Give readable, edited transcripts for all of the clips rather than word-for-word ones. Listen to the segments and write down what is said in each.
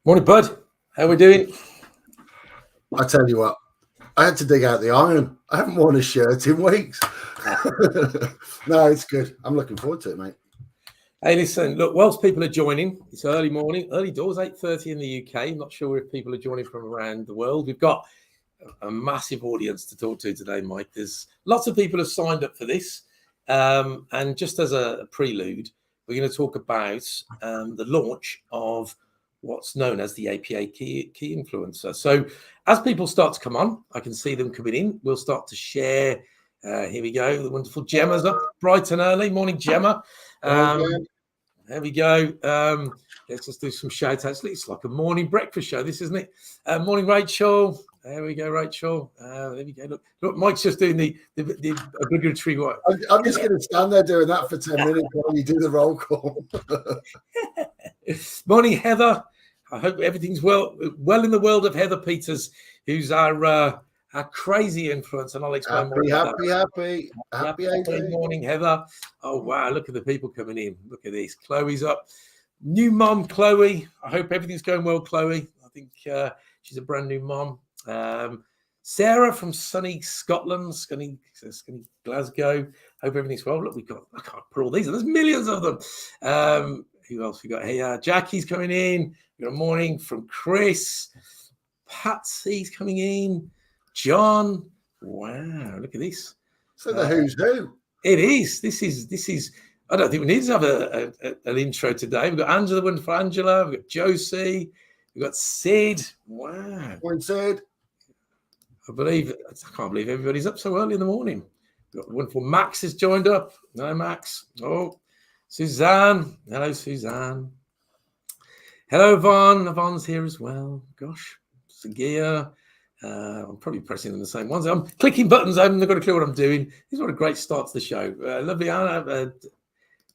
Morning, bud. How we doing? I tell you what, I had to dig out the iron. I haven't worn a shirt in weeks. No, it's good. I'm looking forward to it, mate. Hey, listen, look, whilst people are joining, it's early morning, early doors, 8:30 in the UK. I'm not sure if people are joining from around the world. We've got a massive audience to talk to today, Mike. There's lots of people have signed up for this. And just as a prelude, we're going to talk about the launch of what's known as the APA Key Influencer. So as people start to come on, I can see them coming in. We'll start to share. Here we go. The wonderful Gemma's up bright and early. Morning, Gemma. There we go. Let's just do some shout outs. It's like a morning breakfast show, this, isn't it? Morning, Rachel. There we go, Rachel. There we go. Look, Mike's just doing the obligatory work. I'm just going to stand there doing that for 10 minutes while you do the roll call. Morning, Heather. I hope everything's well in the world of Heather Peters, who's our crazy influence, and I'll explain more about that. Happy morning, Heather. Oh, wow, look at the people coming in. Look at this. Chloe's up. New mom, Chloe. I hope everything's going well, Chloe. I think she's a brand new mom. Sarah from sunny Scotland, sunny Glasgow. Hope everything's well. Look, I can't put all these, there's millions of them. Who else we got here? Jackie's coming in. Good morning from Chris. Patsy's coming in. John. Wow, look at this. So the who's who. It is. This is. I don't think we need to have an intro today. We've got Angela, the wonderful Angela. We've got Josie. We've got Sid. Wow. Morning, Sid. I can't believe everybody's up so early in the morning. We've got the wonderful Max has joined up. Hello, Max. Oh, Suzanne. Hello, Suzanne. Hello, Yvonne. Yvonne's here as well. Gosh. Sagia. I'm probably pressing them the same ones. I'm clicking buttons. I haven't got a clue what I'm doing. This is what a great start to the show. Lovely Anna.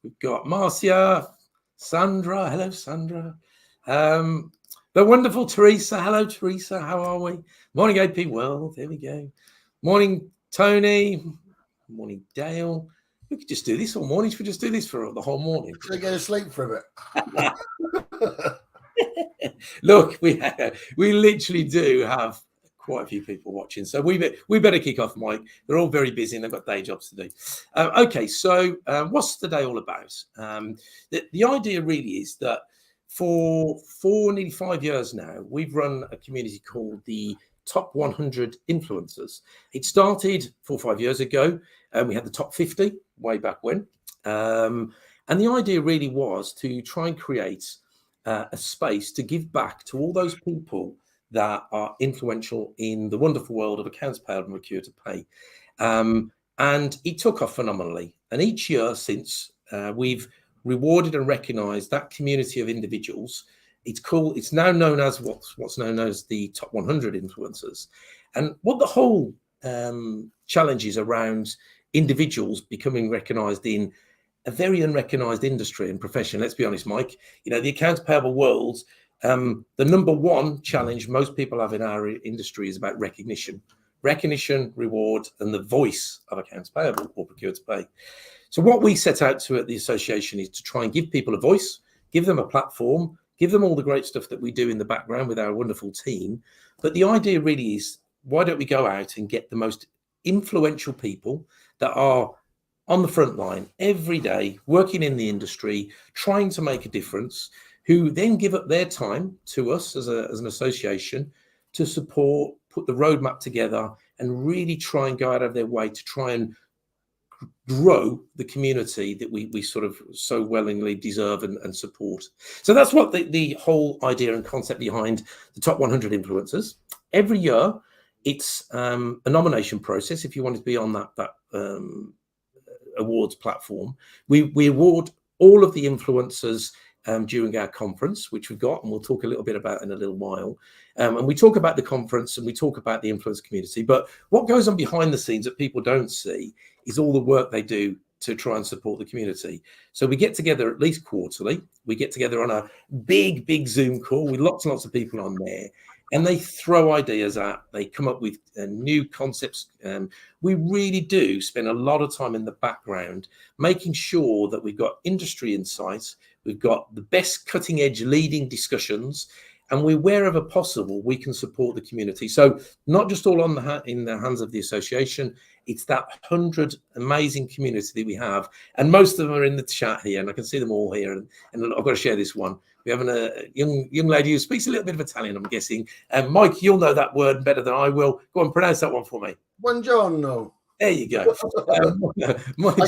We've got Marcia, Sandra. Hello, Sandra. The wonderful Teresa. Hello, Teresa. How are we? Morning, AP World. There we go. Morning, Tony. Morning, Dale. We could just do this all morning. Should we just do this for the whole morning? Should I go to sleep for a bit? Look, we literally do have quite a few people watching, so we better kick off, Mike. They're all very busy and they've got day jobs to do. Okay, so what's the day all about? The idea really is that for nearly 5 years now, we've run a community called the Top 100 Influencers. It started 4 or 5 years ago, and we had the top 50 way back when. And the idea really was to try and create a space to give back to all those people that are influential in the wonderful world of accounts payable and procure to pay. And it took off phenomenally. And each year since, we've rewarded and recognized that community of individuals. It's now known as what's known as the Top 100 Influencers. And what the whole challenge is around individuals becoming recognized in a very unrecognized industry and profession. Let's be honest, Mike, the accounts payable world, the number one challenge most people have in our industry is about recognition, reward, and the voice of accounts payable or procure to pay. So what we set out to at the association is to try and give people a voice, give them a platform, give them all the great stuff that we do in the background with our wonderful team. But the idea really is, why don't we go out and get the most influential people that are on the front line every day, working in the industry, trying to make a difference, who then give up their time to us as an association to support, put the roadmap together, and really try and go out of their way to try and grow the community that we sort of so willingly deserve and support. So that's what the whole idea and concept behind the Top 100 Influencers. Every year, it's a nomination process. If you want to be on that awards platform, we award all of the influencers during our conference, which we've got, and we'll talk a little bit about in a little while. And we talk about the conference and we talk about the influencer community. But what goes on behind the scenes that people don't see is all the work they do to try and support the community. So we get together at least quarterly. We get together on a big Zoom call with lots and lots of people on there. And they throw ideas out. They come up with new concepts. We really do spend a lot of time in the background making sure that we've got industry insights. We've got the best cutting edge leading discussions. And we, wherever possible, we can support the community. So not just all in the hands of the association, it's that 100 amazing community that we have. And most of them are in the chat here, and I can see them all here. And I've got to share this one. We have a young lady who speaks a little bit of Italian, I'm guessing. And Mike, you'll know that word better than I will. Go on, pronounce that one for me. Buongiorno. There you go. I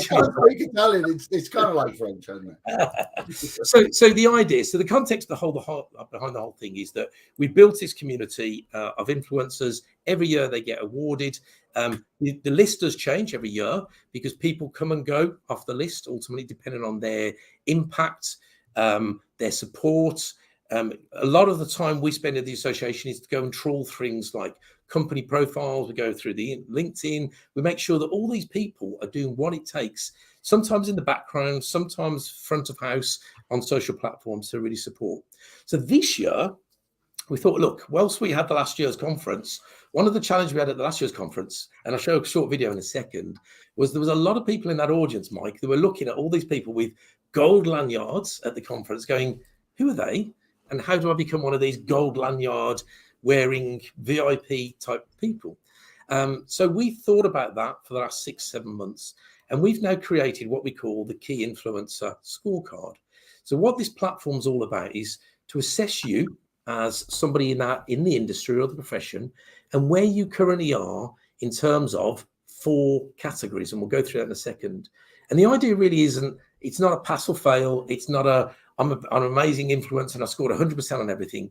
can't speak Italian. It's kind of like French, isn't it? So the idea, so the context behind the whole thing is that we built this community of influencers. Every year they get awarded. The list does change every year because people come and go off the list, ultimately depending on their impact, their support. A lot of the time we spend at the association is to go and trawl things like company profiles. We go through the LinkedIn. We make sure that all these people are doing what it takes, sometimes in the background, sometimes front of house on social platforms to really support. So this year, we thought, look, whilst we had the last year's conference, one of the challenges we had at the last year's conference, and I'll show a short video in a second, was there was a lot of people in that audience, Mike, that were looking at all these people with gold lanyards at the conference going, who are they? And how do I become one of these gold lanyard wearing VIP type people? So we thought about that for the last 6-7 months, and we've now created what we call the Key Influencer Scorecard. So what this platform's all about is to assess you as somebody in the industry or the profession, and where you currently are in terms of 4 categories, and we'll go through that in a second. And the idea really isn't, it's not a pass or fail. It's not I'm an amazing influencer and I scored 100% on everything.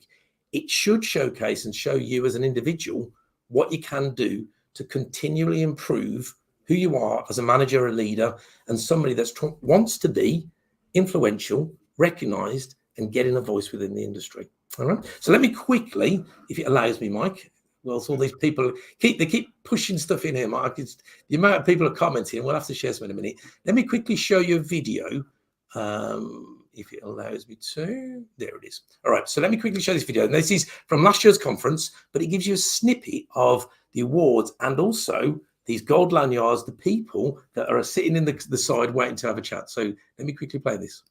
It should showcase and show you as an individual what you can do to continually improve who you are as a manager, a leader, and somebody that wants to be influential, recognized, and getting a voice within the industry. All right. So let me quickly, if it allows me, Mike, whilst all these people keep pushing stuff in here, Mike, it's the amount of people are commenting, and we'll have to share some in a minute. Let me quickly show you a video. If it allows me to, there it is. All right, so let me quickly show this video. And this is from last year's conference, but it gives you a snippet of the awards and also these gold lanyards, the people that are sitting in the side waiting to have a chat. So let me quickly play this.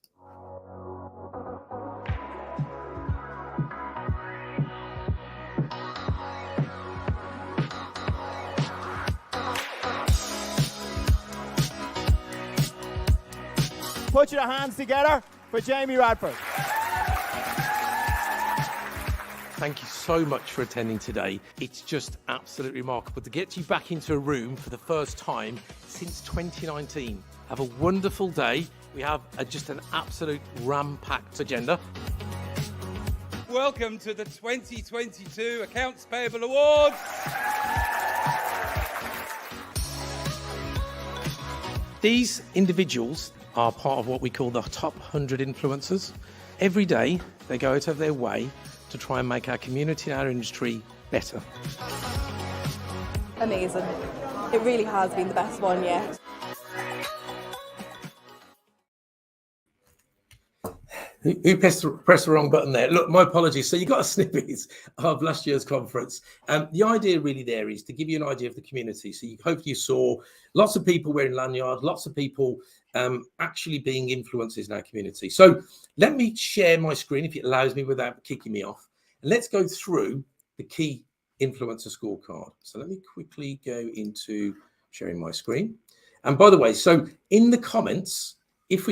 Put your hands together for Jamie Radford. Thank you so much for attending today. It's just absolutely remarkable to get you back into a room for the first time since 2019. Have a wonderful day. We have just an absolute ram-packed agenda. Welcome to the 2022 Accounts Payable Awards. These individuals are part of what we call the top 100 influencers. Every day, they go out of their way to try and make our community and our industry better. Amazing. It really has been the best one yet. Who pressed the wrong button there? Look, my apologies. So you got a snippet of last year's conference. The idea really there is to give you an idea of the community. So hopefully you saw lots of people wearing lanyards, lots of people actually being influencers in our community. So let me share my screen if it allows me without kicking me off. And let's go through the Key Influencer Scorecard. So let me quickly go into sharing my screen. And by the way, so in the comments, if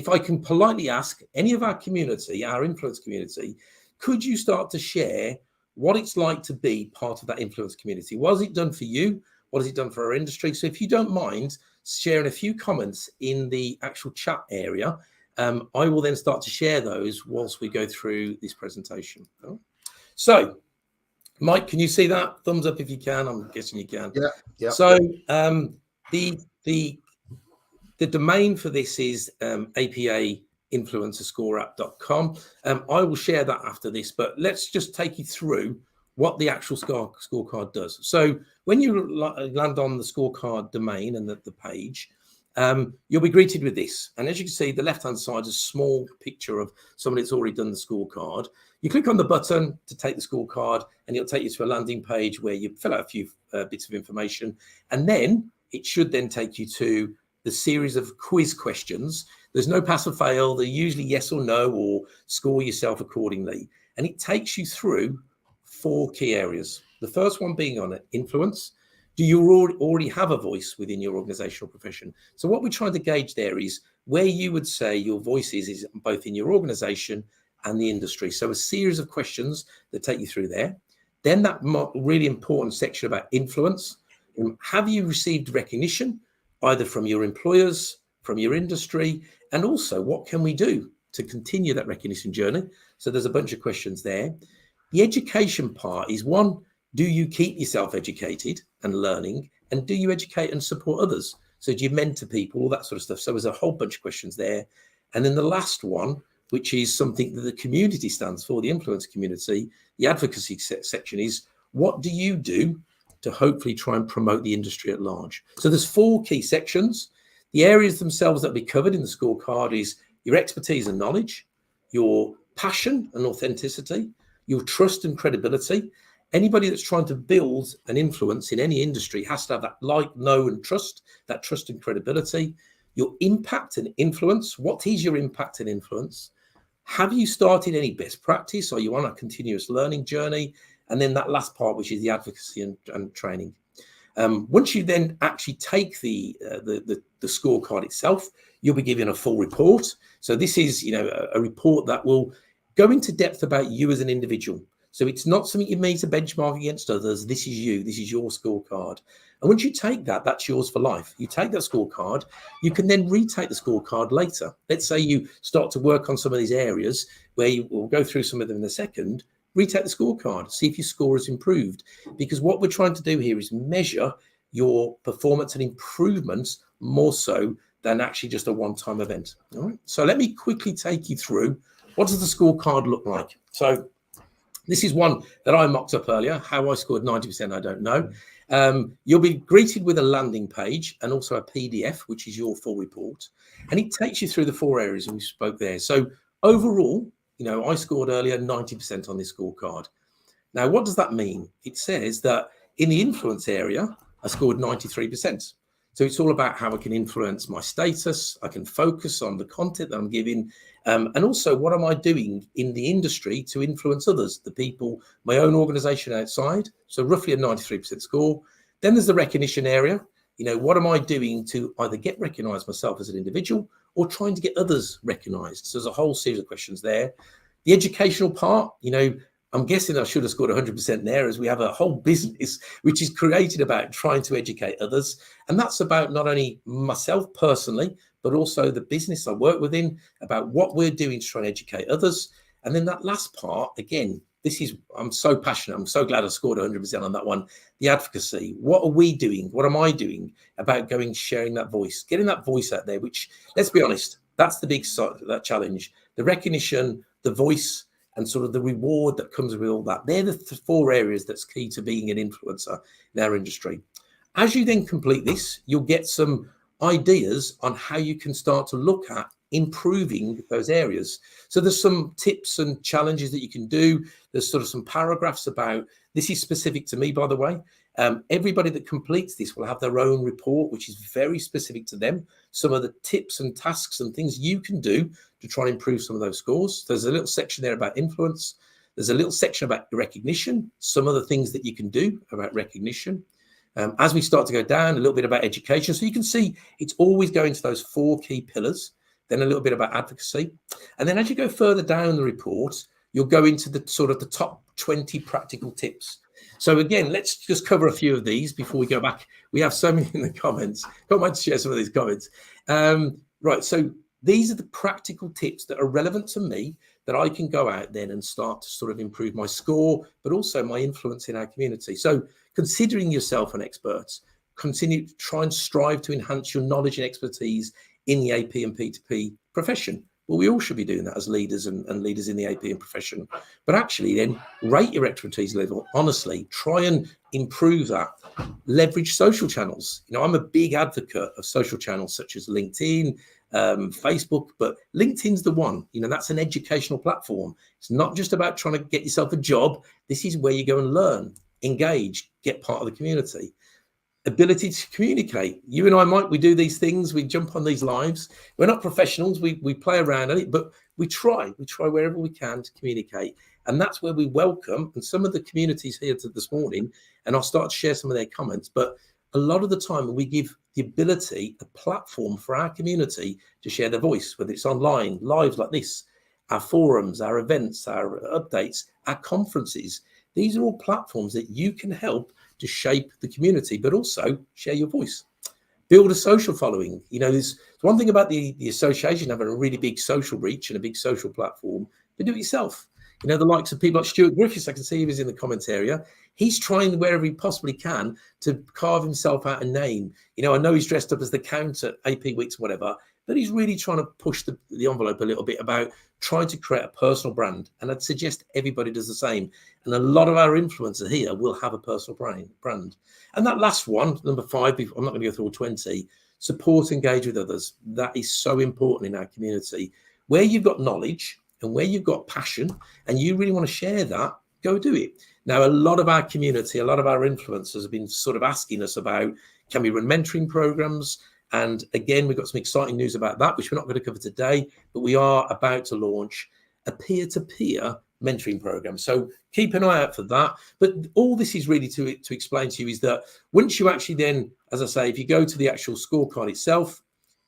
I can politely ask any of our community, our influence community, could you start to share what it's like to be part of that influence community? What has it done for you? What has it done for our industry? So if you don't mind sharing a few comments in the actual chat area, I will then start to share those whilst we go through this presentation. So, Mike, can you see that? Thumbs up if you can. I'm guessing you can. Yeah. So the domain for this is apainfluencerscoreapp.com. I will share that after this, but let's just take you through what the actual scorecard does. So when you land on the scorecard domain and the page, you'll be greeted with this. And as you can see, the left-hand side is a small picture of somebody that's already done the scorecard. You click on the button to take the scorecard, and it'll take you to a landing page where you fill out a few bits of information. And then it should then take you to the series of quiz questions. There's no pass or fail. They're usually yes or no, or score yourself accordingly. and it takes you through 4 key areas. The first one being on influence. Do you already have a voice within your organizational profession? So what we're trying to gauge there is where you would say your voice is both in your organization and the industry. So a series of questions that take you through there. Then that really important section about influence. Have you received recognition either from your employers, from your industry, and also what can we do to continue that recognition journey? So there's a bunch of questions there. The education part is one, do you keep yourself educated and learning? And do you educate and support others? So do you mentor people, all that sort of stuff? So there's a whole bunch of questions there. And then the last one, which is something that the community stands for, the influence community, the advocacy section is, what do you do to hopefully try and promote the industry at large? So there's 4 key sections. The areas themselves that will be covered in the scorecard is your expertise and knowledge, your passion and authenticity, your trust and credibility. Anybody that's trying to build an influence in any industry has to have that like, know, and trust, that trust and credibility. Your impact and influence. What is your impact and influence? Have you started any best practice? Are you on a continuous learning journey? And then that last part, which is the advocacy and training. Once you then actually take the scorecard itself, you'll be given a full report. So this is, a report that will go into depth about you as an individual. So it's not something you need to benchmark against others. This is you. This is your scorecard. And once you take that, that's yours for life. You take that scorecard, you can then retake the scorecard later. Let's say you start to work on some of these areas where you will go through some of them in a second, retake the scorecard, see if your score has improved. Because what we're trying to do here is measure your performance and improvements more so than actually just a one-time event. All right. So let me quickly take you through, what does the scorecard look like? So this is one that I mocked up earlier. How I scored 90%, I don't know. You'll be greeted with a landing page and also a PDF, which is your full report. And it takes you through the 4 areas and we spoke there. So overall, I scored earlier 90% on this scorecard. Now, what does that mean? It says that in the influence area, I scored 93%. So it's all about how I can influence my status. I can focus on the content that I'm giving. And also, what am I doing in the industry to influence others, the people, my own organization outside? So roughly a 93% score. Then there's the recognition area. What am I doing to either get recognized myself as an individual or trying to get others recognized? So there's a whole series of questions there. The educational part, I'm guessing I should have scored 100% there, as we have a whole business which is created about trying to educate others. And that's about not only myself personally, but also the business I work within, about what we're doing to try and educate others. And then that last part, again, I'm so passionate. I'm so glad I scored 100% on that one. The advocacy. What are we doing? What am I doing about sharing that voice, getting that voice out there, which, let's be honest, that's the big that challenge. The recognition, the voice, and sort of the reward that comes with all that. They're the 4 areas that's key to being an influencer in our industry. As you then complete this, you'll get some ideas on how you can start to look at improving those areas. So there's some tips and challenges that you can do. There's sort of some paragraphs about, this is specific to me, by the way. Everybody that completes this will have their own report, which is very specific to them. Some of the tips and tasks and things you can do to try and improve some of those scores. There's a little section there about influence. There's a little section about recognition, some of the things that you can do about recognition. As we start to go down, a little bit about education. So you can see it's always going to those 4 key pillars, then a little bit about advocacy. And then as you go further down the report, you'll go into the sort of the top 20 practical tips. So again, let's just cover a few of these before we go back. We have so many in the comments. Can't wait to share some of these comments. Right, so these are the practical tips that are relevant to me that I can go out then and start to sort of improve my score, but also my influence in our community. So considering yourself an expert, continue to try and strive to enhance your knowledge and expertise in the AP and P2P profession. Well, we all should be doing that as leaders and leaders in the AP and profession. But actually then rate your expertise level. Honestly, try and improve that. Leverage social channels. I'm a big advocate of social channels such as LinkedIn, Facebook, but LinkedIn's the one. That's an educational platform. It's not just about trying to get yourself a job. This is where you go and learn, engage, get part of the community. ability to communicate. You and I, Mike, we do these things. We jump on these lives. We're not professionals. We play around on it, but we try. We try wherever we can to communicate. And that's where we welcome, and some of the communities here this morning, and I'll start to share some of their comments, but a lot of the time we give the ability, a platform for our community to share their voice, whether it's online, live like this, our forums, our events, our updates, our conferences. These are all platforms that you can help to shape the community, but also share your voice. Build a social following. You know, there's one thing about the association having a really big social reach and a big social platform, but do it yourself. You know, the likes of people like Stuart Griffiths, I can see he was in the comments area. He's trying wherever he possibly can to carve himself out a name. You know, I know he's dressed up as the Count at AP Weeks, whatever, but he's really trying to push the envelope a little bit about trying to create a personal brand. And I'd suggest everybody does the same. And a lot of our influencers here will have a personal brand. And that last one, number 5, I'm not going to go through all 20, support, engage with others. That is so important in our community. Where you've got knowledge and where you've got passion and you really want to share that, go do it. Now, a lot of our community, a lot of our influencers have been sort of asking us about, can we run mentoring programs? And again, we've got some exciting news about that, which we're not going to cover today, but we are about to launch a peer-to-peer mentoring program. So keep an eye out for that. But all this is really to explain to you is that once you actually then, as I say, if you go to the actual scorecard itself,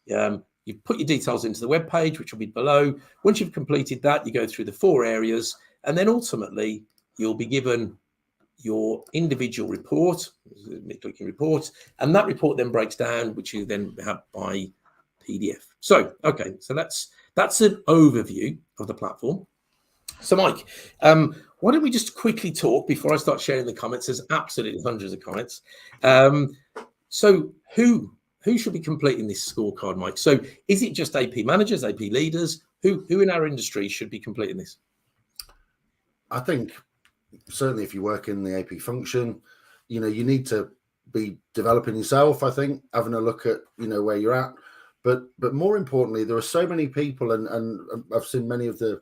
you put your details into the web page, which will be below. Once you've completed that, you go through the 4 areas, and then ultimately you'll be given your individual report, clicking report, and that report then breaks down, which you then have by PDF. So, okay, so that's an overview of the platform. So, Mike, why don't we just quickly talk before I start sharing the comments? There's absolutely hundreds of comments. So, who should be completing this scorecard, Mike? So, is it just AP managers, AP leaders? Who in our industry should be completing this? I think certainly if you work in the AP function, you know, you need to be developing yourself. I think having a look at, you know, where you're at, but more importantly, there are so many people, and I've seen many of the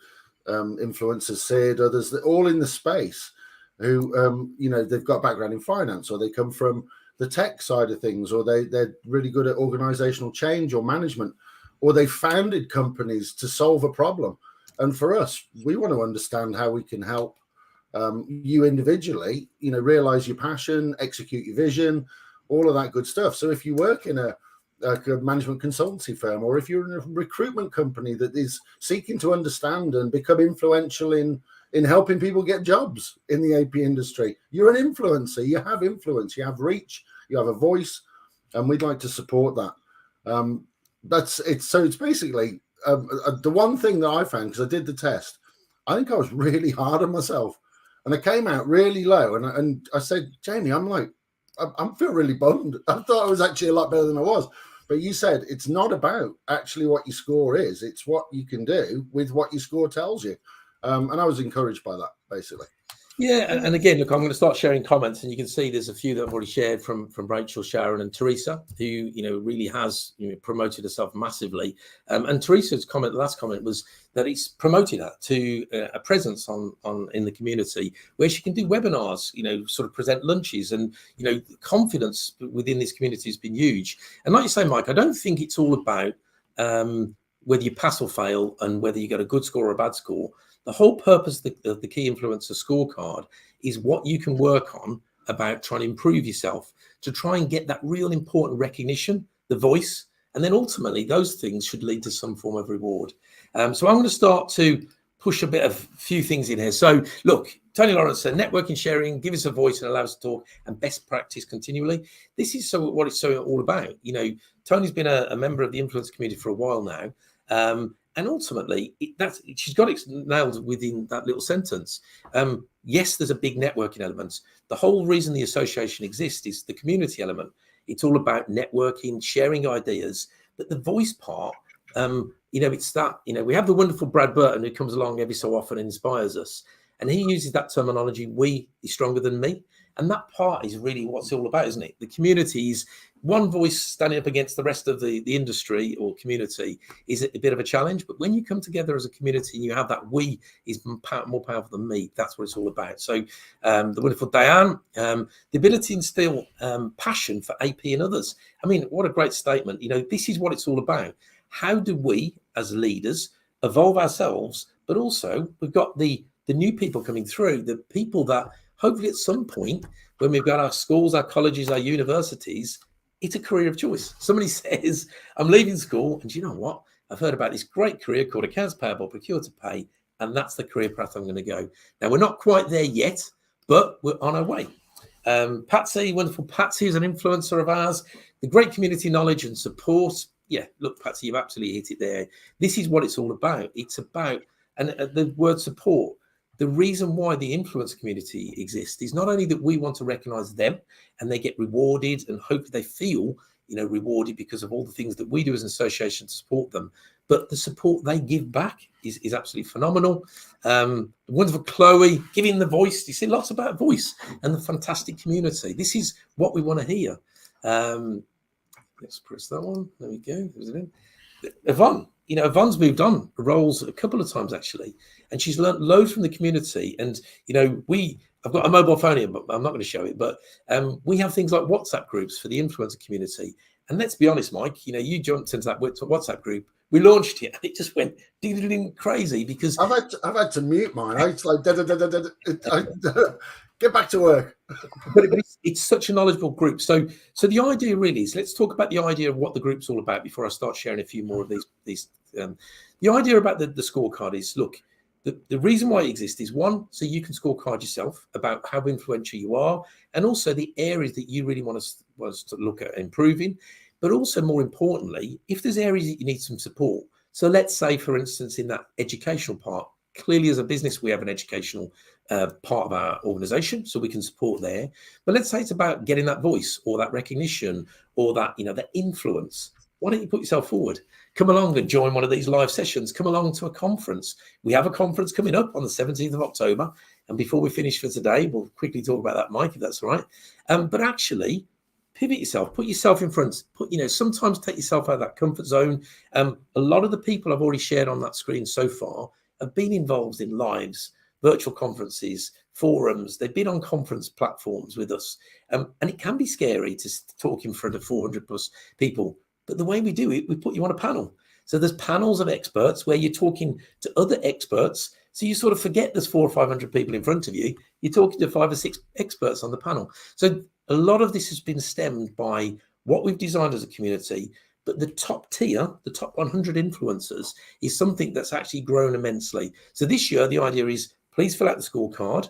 influencers, Sid, others, that all in the space who, you know, they've got background in finance, or they come from the tech side of things, or they're really good at organizational change or management, or they founded companies to solve a problem. And for us, we want to understand how we can help you individually, you know, realize your passion, execute your vision, all of that good stuff. So if you work in a management consultancy firm, or if you're in a recruitment company that is seeking to understand and become influential in helping people get jobs in the AP industry, you're an influencer. You have influence, you have reach, you have a voice, and we'd like to support that. It's basically the one thing that I found, because I did the test, I think I was really hard on myself, and I came out really low. And I said, Jamie, I'm feel really bummed. I thought I was actually a lot better than I was. But you said it's not about actually what your score is. It's what you can do with what your score tells you. And I was encouraged by that, basically. Yeah, and again, look, I'm going to start sharing comments, and you can see there's a few that I've already shared from Rachel, Sharon, and Teresa, who, you know, really has, you know, promoted herself massively. And Teresa's comment, the last comment, was that it's promoted her to a presence in the community where she can do webinars, you know, sort of present lunches, and, you know, confidence within this community has been huge. And like you say, Mike, I don't think it's all about whether you pass or fail and whether you get a good score or a bad score. The whole purpose of the Key Influencer Scorecard is what you can work on about trying to improve yourself, to try and get that real important recognition, the voice, and then ultimately those things should lead to some form of reward. So I'm going to start to push a few things in here. So look, Tony Lawrence said, networking, sharing, give us a voice and allow us to talk, and best practice continually. This is what it's so all about. You know, Tony's been a member of the influence community for a while now. And ultimately, she's got it nailed within that little sentence. Yes, there's a big networking element. The whole reason the association exists is the community element. It's all about networking, sharing ideas. But the voice part, you know, it's that, you know, we have the wonderful Brad Burton who comes along every so often and inspires us. And he uses that terminology, we is stronger than me. And that part is really what it's all about, isn't it? The communities, one voice standing up against the rest of the industry or community is a bit of a challenge. But when you come together as a community and you have that we is more powerful than me, that's what it's all about. So the wonderful Diane, the ability to instill passion for AP and others. I mean, what a great statement. You know, this is what it's all about. How do we as leaders evolve ourselves? But also we've got the new people coming through, the people that hopefully at some point when we've got our schools, our colleges, our universities, it's a career of choice. Somebody says, I'm leaving school, and you know what? I've heard about this great career called accounts payable, procure to pay, and that's the career path I'm going to go. Now, we're not quite there yet, but we're on our way. Patsy, wonderful Patsy, is an influencer of ours. The great community knowledge and support. Yeah, look, Patsy, you've absolutely hit it there. This is what it's all about. It's about, and the word support, the reason why the influence community exists is not only that we want to recognize them and they get rewarded and hopefully they feel, you know, rewarded because of all the things that we do as an association to support them, but the support they give back is absolutely phenomenal. The wonderful Chloe giving the voice. You see lots about voice and the fantastic community. This is what we want to hear. Let's press that one. There we go. Yvonne, you know, Yvonne's moved on roles a couple of times actually, and she's learned loads from the community. And you know, I've got a mobile phone here, but I'm not going to show it. But we have things like WhatsApp groups for the influencer community. And let's be honest, Mike, you know, you jumped into that WhatsApp group. We launched it, and it just went ding crazy because I've had to mute mine. It's like get back to work. But it's such a knowledgeable group. So the idea really is, let's talk about the idea of what the group's all about before I start sharing a few more of these. The idea about the scorecard is, look, the reason why it exists is one, so you can scorecard yourself about how influential you are, and also the areas that you really want us to look at improving. But also, more importantly, if there's areas that you need some support. So let's say, for instance, in that educational part, clearly as a business, we have an educational part of our organization, so we can support there. But let's say it's about getting that voice or that recognition or that, you know, that influence. Why don't you put yourself forward? Come along and join one of these live sessions. Come along to a conference. We have a conference coming up on the 17th of October. And before we finish for today, we'll quickly talk about that, Mike, if that's all right. But actually, pivot yourself, put yourself in front, sometimes take yourself out of that comfort zone. A lot of the people I've already shared on that screen so far have been involved in lives, virtual conferences, forums. They've been on conference platforms with us. And it can be scary to talk in front of 400 plus people. But the way we do it, we put you on a panel. So there's panels of experts where you're talking to other experts. So you sort of forget there's 400 or 500 people in front of you. You're talking to 5 or 6 experts on the panel. So a lot of this has been stemmed by what we've designed as a community. But the top tier, the top 100 influencers, is something that's actually grown immensely. So this year, the idea is, please fill out the scorecard.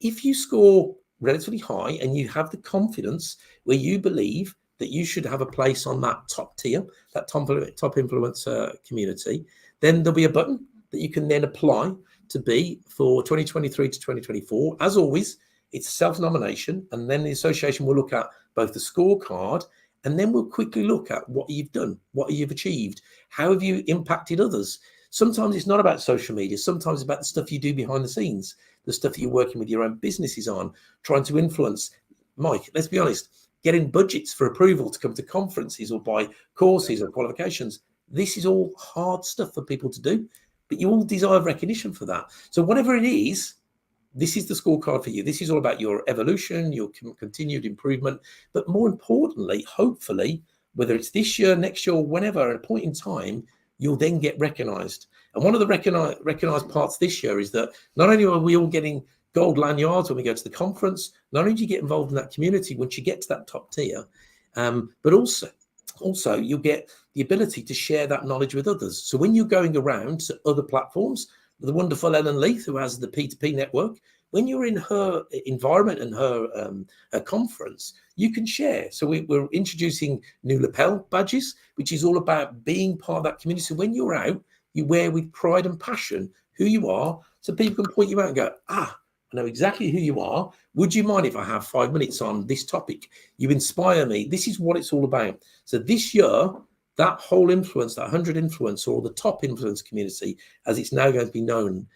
If you score relatively high and you have the confidence where you believe that you should have a place on that top tier, that top influencer community, then there'll be a button that you can then apply to be for 2023 to 2024. As always, it's self-nomination, and then the association will look at both the scorecard, and then we'll quickly look at what you've done, what you've achieved, how have you impacted others. Sometimes it's not about social media. Sometimes it's about the stuff you do behind the scenes, the stuff that you're working with your own businesses on, trying to influence. Mike, let's be honest, getting budgets for approval to come to conferences or buy courses or qualifications. This is all hard stuff for people to do, but you all deserve recognition for that. So whatever it is, this is the scorecard for you. This is all about your evolution, your continued improvement, but more importantly, hopefully, whether it's this year, next year, or whenever, at a point in time, you'll then get recognized. And one of the recognized parts this year is that not only are we all getting gold lanyards when we go to the conference, not only do you get involved in that community once you get to that top tier, but also you'll get the ability to share that knowledge with others. So when you're going around to other platforms, the wonderful Ellen Leith, who has the P2P network, when you're in her environment and her conference, you can share. So we're introducing new lapel badges, which is all about being part of that community. So when you're out, you wear with pride and passion who you are, so people can point you out and go, I know exactly who you are. Would you mind if I have 5 minutes on this topic? You inspire me. This is what it's all about. So this year, that whole influence, that 100 influencer or the top influence community, as it's now going to be known,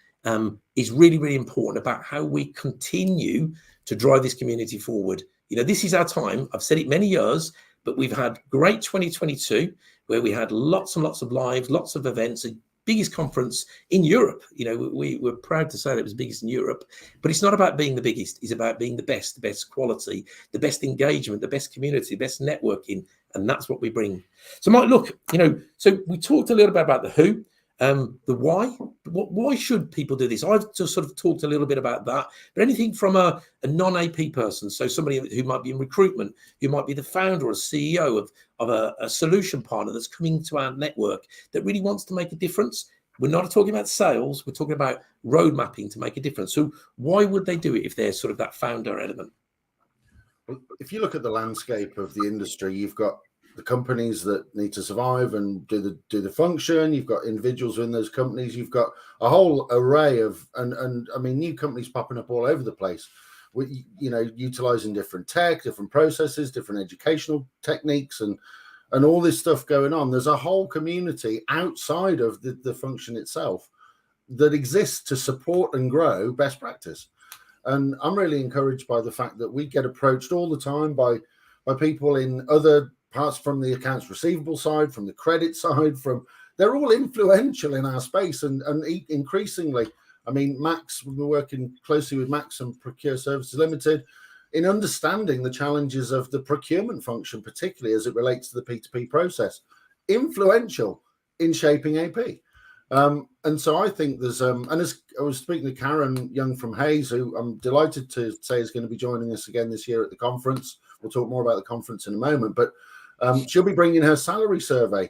is really, really important about how we continue to drive this community forward. This is our time. I've said it many years, but we've had great 2022 where we had lots and lots of lives, lots of events, the biggest conference in Europe. We were proud to say that it was biggest in Europe, but it's not about being the biggest. It's about being the best quality, the best engagement, the best community, the best networking. And that's what we bring. So Mike, look, so we talked a little bit about the who, the why. Why should people do this? I've just sort of talked a little bit about that, but anything from a non-AP person, so somebody who might be in recruitment, who might be the founder or CEO of a solution partner that's coming to our network that really wants to make a difference. We're not talking about sales, we're talking about road mapping to make a difference. So why would they do it if they're sort of that founder element? If you look at the landscape of the industry, you've got the companies that need to survive and do the function. You've got individuals in those companies. You've got a whole array of and I mean new companies popping up all over the place. Utilizing different tech, different processes, different educational techniques, and all this stuff going on. There's a whole community outside of the function itself that exists to support and grow best practice. And I'm really encouraged by the fact that we get approached all the time by people in other parts, from the accounts receivable side, from the credit side, they're all influential in our space and increasingly. I mean, Max, we're working closely with Max and Procure Services Limited in understanding the challenges of the procurement function, particularly as it relates to the P2P process, influential in shaping AP. And so I think there's, and as I was speaking to Karen Young from Hayes, who I'm delighted to say is going to be joining us again this year at the conference. We'll talk more about the conference in a moment, but she'll be bringing her salary survey.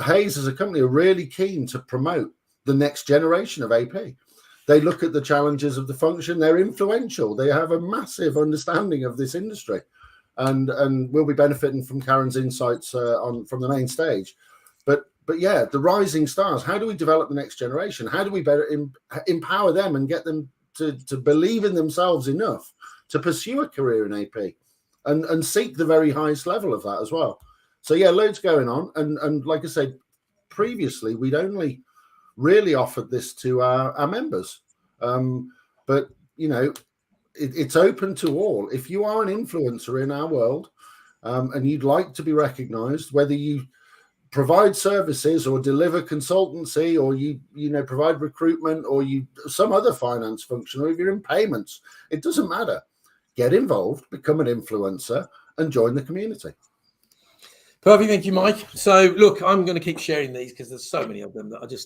Hayes as a company are really keen to promote the next generation of AP. They look at the challenges of the function. They're influential. They have a massive understanding of this industry, and we'll be benefiting from Karen's insights from the main stage. But yeah, the rising stars. How do we develop the next generation? How do we better empower them and get them to believe in themselves enough to pursue a career in AP and seek the very highest level of that as well? So yeah, loads going on. And like I said previously, we'd only really offered this to our members. But, it's open to all. If you are an influencer in our world and you'd like to be recognized, whether you provide services or deliver consultancy, or you provide recruitment, or you some other finance function, or if you're in payments, it doesn't matter. Get involved, become an influencer, and join the community. Perfect, thank you, Mike. So look, I'm going to keep sharing these because there's so many of them that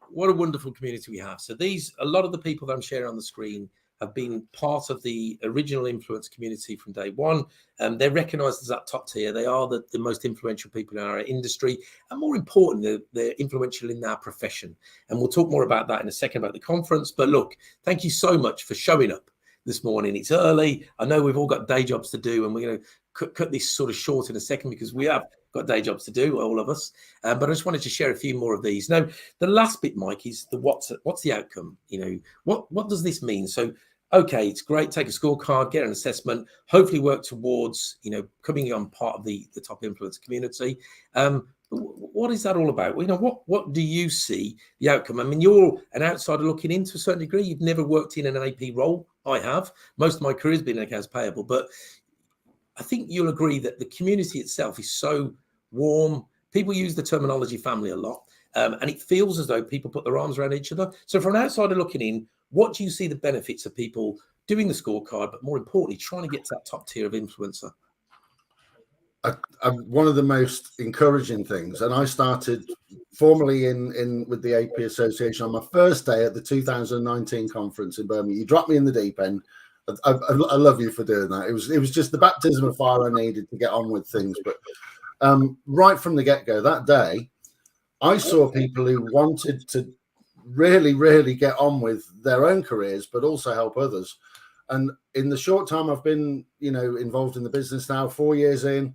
what a wonderful community we have. So a lot of the people that I'm sharing on the screen have been part of the original influence community from day one. They're recognized as that top tier. They are the most influential people in our industry. And more importantly, they're influential in our profession. And we'll talk more about that in a second about the conference. But look, thank you so much for showing up this morning. It's early. I know we've all got day jobs to do, and we're going to cut this sort of short in a second because we have got day jobs to do, all of us. But I just wanted to share a few more of these. Now, the last bit, Mike, is the what's the outcome? What does this mean? So, okay, it's great. Take a scorecard, get an assessment, hopefully work towards, coming on part of the top influence community. What is that all about? What do you see the outcome? I mean, you're an outsider looking in to a certain degree. You've never worked in an AP role. I have. Most of my career has been in accounts payable, but I think you'll agree that the community itself is so warm. People use the terminology family a lot, and it feels as though people put their arms around each other. So from an outsider looking in, what do you see the benefits of people doing the scorecard, but more importantly, trying to get to that top tier of influencer? One of the most encouraging things, and I started formally in with the AP Association on my first day at the 2019 conference in Birmingham. You dropped me in the deep end. I love you for doing that. It was just the baptism of fire I needed to get on with things. But right from the get-go that day, I saw people who wanted to really, really get on with their own careers, but also help others. And in the short time I've been, involved in the business now, 4 years in,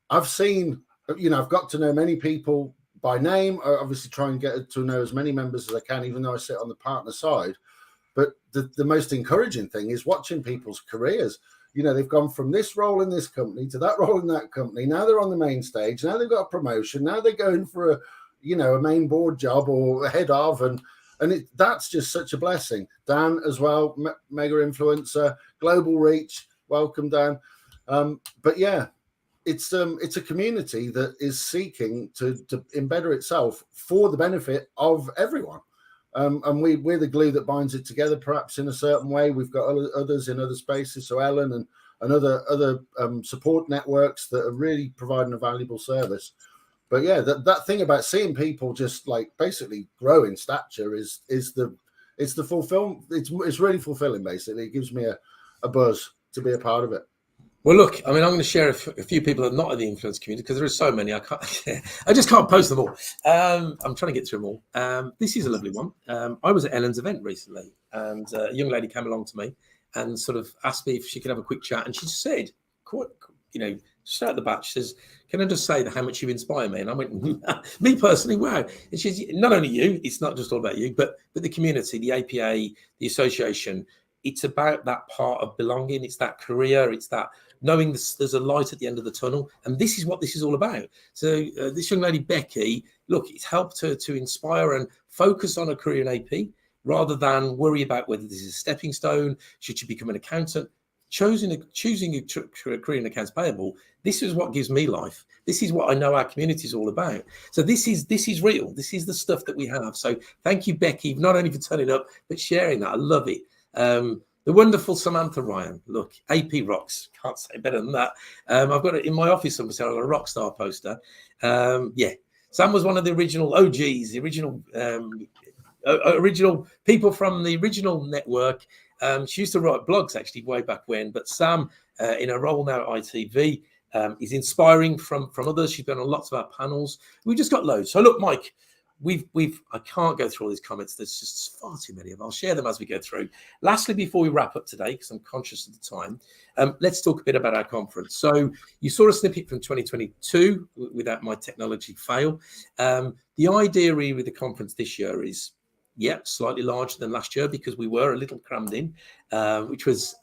I've seen, I've got to know many people by name. I obviously try and get to know as many members as I can, even though I sit on the partner side. But the most encouraging thing is watching people's careers. They've gone from this role in this company to that role in that company. Now they're on the main stage. Now they've got a promotion. Now they're going for a main board job or a head of. And And that's just such a blessing. Dan as well, mega influencer, global reach. Welcome, Dan. But yeah, it's a community that is seeking to embed itself for the benefit of everyone. And we're the glue that binds it together, perhaps in a certain way. We've got others in other spaces, so Ellen and other support networks that are really providing a valuable service. But yeah, that thing about seeing people just like basically grow in stature is the fulfillment. It's really fulfilling. Basically, it gives me a buzz to be a part of it. Well, look, I mean, I'm going to share a few people that are not in the influence community because there are so many. I just can't post them all. I'm trying to get through them all. This is a lovely one. I was at Ellen's event recently, and a young lady came along to me and sort of asked me if she could have a quick chat. And she just said, straight at the bat, she says, "Can I just say how much you inspire me?" And I went, "Me personally, wow." And she says, "Not only you, it's not just all about you, but the community, the APA, the association. It's about that part of belonging. It's that career. It's that knowing there's a light at the end of the tunnel. And this is what this is all about." So this young lady, Becky, look, it's helped her to inspire and focus on a career in AP rather than worry about whether this is a stepping stone. Should she become an accountant? Choosing a career in accounts payable, this is what gives me life. This is what I know our community is all about. So this is real. This is the stuff that we have. So thank you, Becky, not only for turning up, but sharing that. I love it. The wonderful Samantha Ryan. Look, AP rocks. Can't say better than that. I've got it in my office somewhere, so I've got a rock star poster. Sam was one of the original OGs, the original people from the original network. She used to write blogs actually way back when, but Sam, in her role now at ITV, is inspiring from others. She's been on lots of our panels. We've just got loads. So look, Mike, I can't go through all these comments. There's just far too many of them. I'll share them as we go through. Lastly, before we wrap up today, because I'm conscious of the time, let's talk a bit about our conference. So you saw a snippet from 2022 without my technology fail. The idea really with the conference this year is, slightly larger than last year because we were a little crammed in, which was,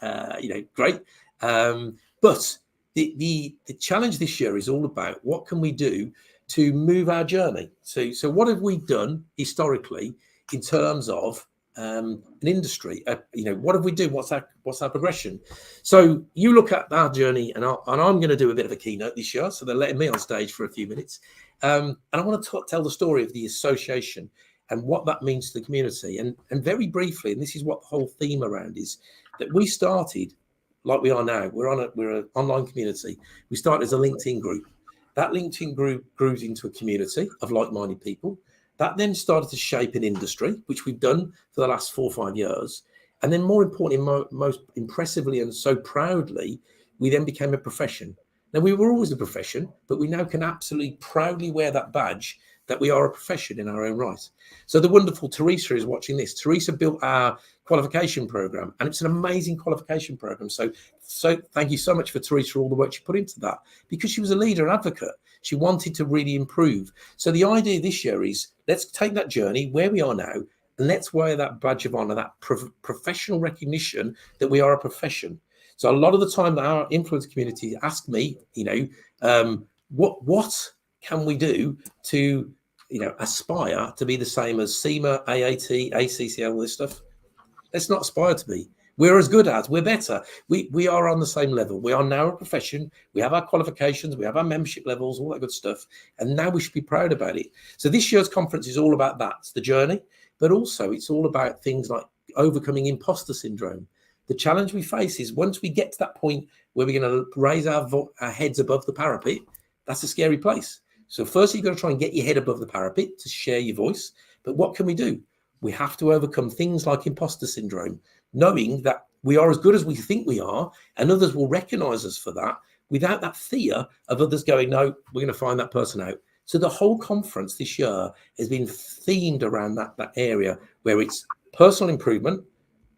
great. But the challenge this year is all about what can we do to move our journey. So what have we done historically in terms of an industry? What have we done? What's our progression? So you look at our journey, and I'm going to do a bit of a keynote this year. So they're letting me on stage for a few minutes, and I want to tell the story of the association and what that means to the community. And very briefly, and this is what the whole theme around is, that we started like we are now. We're an online community. We started as a LinkedIn group. That LinkedIn group grew into a community of like-minded people. That then started to shape an industry, which we've done for the last 4 or 5 years. And then more importantly, most impressively and so proudly, we then became a profession. Now, we were always a profession, but we now can absolutely proudly wear that badge that we are a profession in our own right. So the wonderful Teresa is watching this. Teresa built our qualification program, and it's an amazing qualification program. So thank you so much for Teresa, all the work she put into that, because she was a leader and advocate. She wanted to really improve. So the idea this year is, let's take that journey where we are now, and let's wear that badge of honor, that professional recognition that we are a profession. So a lot of the time our influence community ask me, what can we do to aspire to be the same as CIMA, AAT, ACCL, all this stuff? Let's not aspire to be. We're as good as, we're better. We are on the same level. We are now a profession. We have our qualifications. We have our membership levels, all that good stuff. And now we should be proud about it. So this year's conference is all about that. It's the journey, but also it's all about things like overcoming imposter syndrome. The challenge we face is once we get to that point where we're going to raise our heads above the parapet, that's a scary place. So first, you've got to try and get your head above the parapet to share your voice. But what can we do? We have to overcome things like imposter syndrome, knowing that we are as good as we think we are, and others will recognize us for that without that fear of others going, no, we're going to find that person out. So the whole conference this year has been themed around that area where it's personal improvement,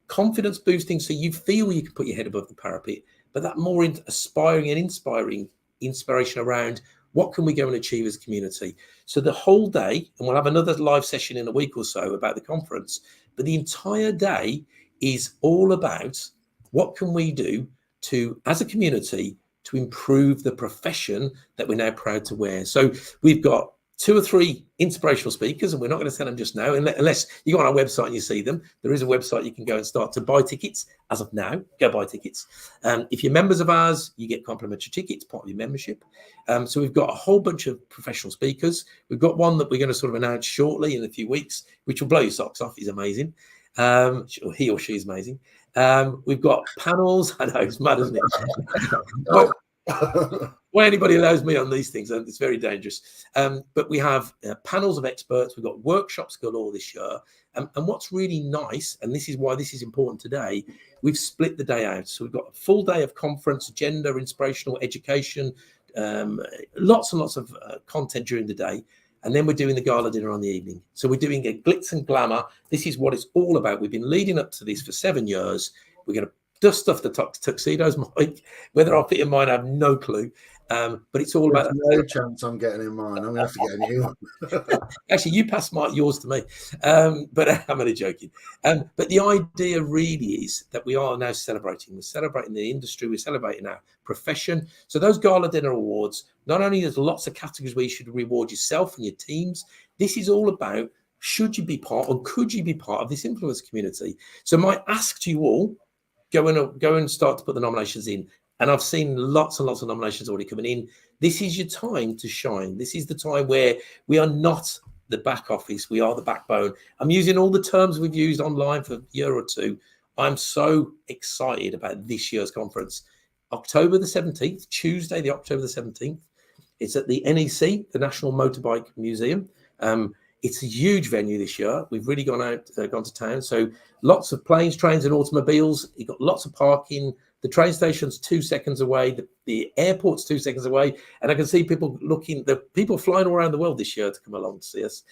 confidence boosting, so you feel you can put your head above the parapet, but that more aspiring and inspiration around what can we go and achieve as a community. So the whole day, and we'll have another live session in a week or so about the conference, but the entire day is all about what can we do to, as a community, to improve the profession that we're now proud to wear. So we've got 2 or 3 inspirational speakers, and we're not going to send them just now, unless you go on our website and you see them. There is a website you can go and start to buy tickets as of now. Go buy tickets. If you're members of ours, you get complimentary tickets, part of your membership. So we've got a whole bunch of professional speakers. We've got one that we're going to sort of announce shortly in a few weeks, which will blow your socks off. He's amazing. He or she is amazing. We've got panels. I know, it's mad, isn't it? Why anybody allows me on these things, it's very dangerous. But we have panels of experts. We've got workshops galore this year. And what's really nice, and this is why this is important today, we've split the day out. So we've got a full day of conference, agenda, inspirational education, lots and lots of content during the day. And then we're doing the gala dinner on the evening. So we're doing a glitz and glamour. This is what it's all about. We've been leading up to this for 7 years. We're going to dust off the tuxedos, Mike. Whether I'll fit in mine, I have no clue. But it's all about no chance I'm getting in mine. I'm going to have to get a new one. Actually, you pass yours to me. But I'm only joking. But the idea really is that we are now celebrating. We're celebrating the industry. We're celebrating our profession. So those gala dinner awards, not only there's lots of categories where you should reward yourself and your teams. This is all about should you be part or could you be part of this influencer community? So my ask to you all, go and start to put the nominations in. And I've seen lots and lots of nominations already coming in. This is your time to shine. This is the time where we are not the back office. We are the backbone. I'm using all the terms we've used online for a year or two. I'm so excited about this year's conference. October the 17th, Tuesday, the October the 17th. It's at the NEC, the National Motorbike Museum. It's a huge venue this year. We've really gone to town. So lots of planes, trains, and automobiles. You've got lots of parking. The train station's 2 seconds away. The airport's 2 seconds away. And I can see people flying all around the world this year to come along to see us.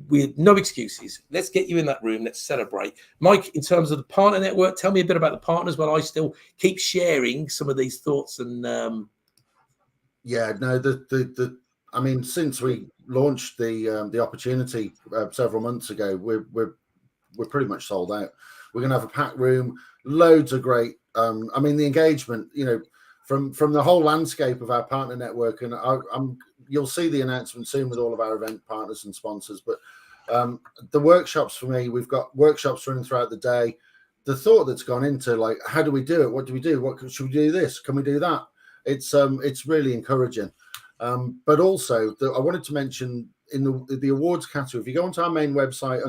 With no excuses. Let's get you in that room. Let's celebrate. Mike, in terms of the partner network, tell me a bit about the partners while I still keep sharing some of these thoughts and Yeah, no, I mean, since we launched the opportunity several months ago, we're pretty much sold out. We're going to have a packed room, loads of great. I mean, the engagement, from the whole landscape of our partner network, and you'll see the announcement soon with all of our event partners and sponsors. But the workshops for me, we've got workshops running throughout the day. The thought that's gone into like, how do we do it? What do we do? Should we do this? Can we do that? It's really encouraging. But also, I wanted to mention in the awards category, if you go onto our main website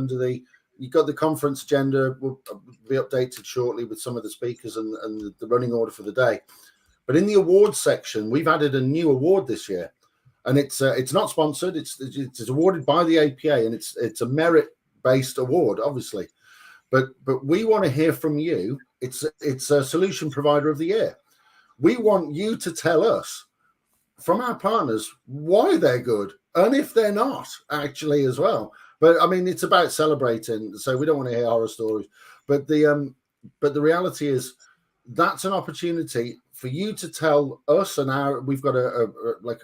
you've got the conference agenda, will be updated shortly with some of the speakers and the running order for the day. But in the awards section, we've added a new award this year, and it's not sponsored. It's awarded by the APA, and it's a merit-based award, obviously. But we want to hear from you. It's a solution provider of the year. We want you to tell us from our partners why they're good and if they're not actually as well. But I mean, it's about celebrating, so we don't want to hear horror stories. But the reality is that's an opportunity for you to tell us, and we've got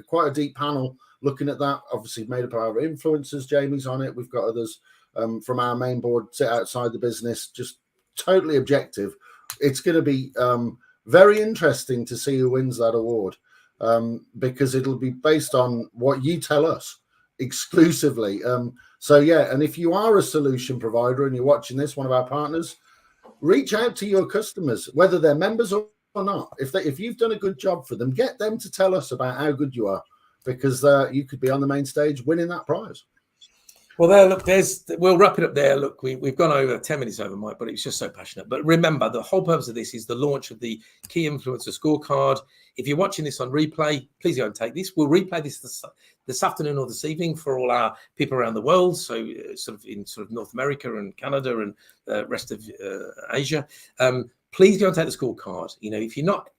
quite a deep panel looking at that. Obviously, made up of our influencers. Jamie's on it. We've got others from our main board sit outside the business, just totally objective. It's going to be very interesting to see who wins that award, because it'll be based on what you tell us exclusively. So yeah, and if you are a solution provider and you're watching this, one of our partners, reach out to your customers, whether they're members or not. If you've done a good job for them, get them to tell us about how good you are, because you could be on the main stage winning that prize. Well, there, look, we'll wrap it up there. Look, we've gone over 10 minutes over, Mike, but it's just so passionate. But remember, the whole purpose of this is the launch of the Key Influencer Scorecard. If you're watching this on replay, please go and take this. We'll replay this afternoon or this evening for all our people around the world. So sort of North America and Canada and the rest of Asia. Please go and take the scorecard.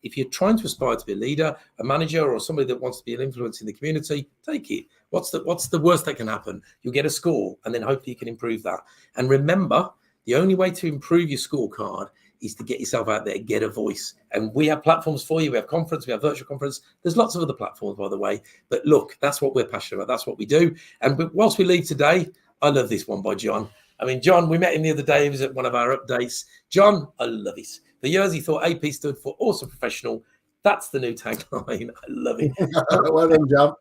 If you're trying to aspire to be a leader, a manager, or somebody that wants to be an influence in the community, take it. What's the worst that can happen? You'll get a score, and then hopefully you can improve that. And remember, the only way to improve your scorecard is to get yourself out there, get a voice. And we have platforms for you. We have conference, we have virtual conference. There's lots of other platforms, by the way. But look, that's what we're passionate about. That's what we do. And whilst we leave today, I love this one by John. I mean, John, we met him the other day. He was at one of our updates. John, I love it. For years, he thought AP stood for awesome professional. That's the new tagline. I love it. Well done, John.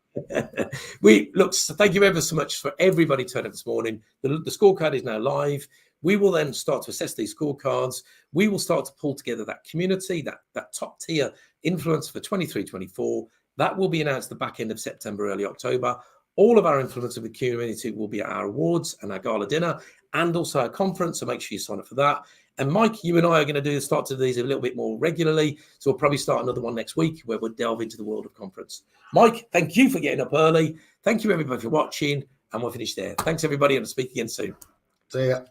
So thank you ever so much for everybody turning up this morning. The scorecard is now live. We will then start to assess these scorecards. We will start to pull together that community, that top tier influencer for 23-24. That will be announced the back end of September, early October. All of our influencers of the community will be at our awards and our gala dinner and also our conference. So make sure you sign up for that. And Mike, you and I are going to start to do these a little bit more regularly. So we'll probably start another one next week where we'll delve into the world of conference. Mike, thank you for getting up early. Thank you, everybody, for watching. And we'll finish there. Thanks, everybody, and I'll speak again soon. See ya.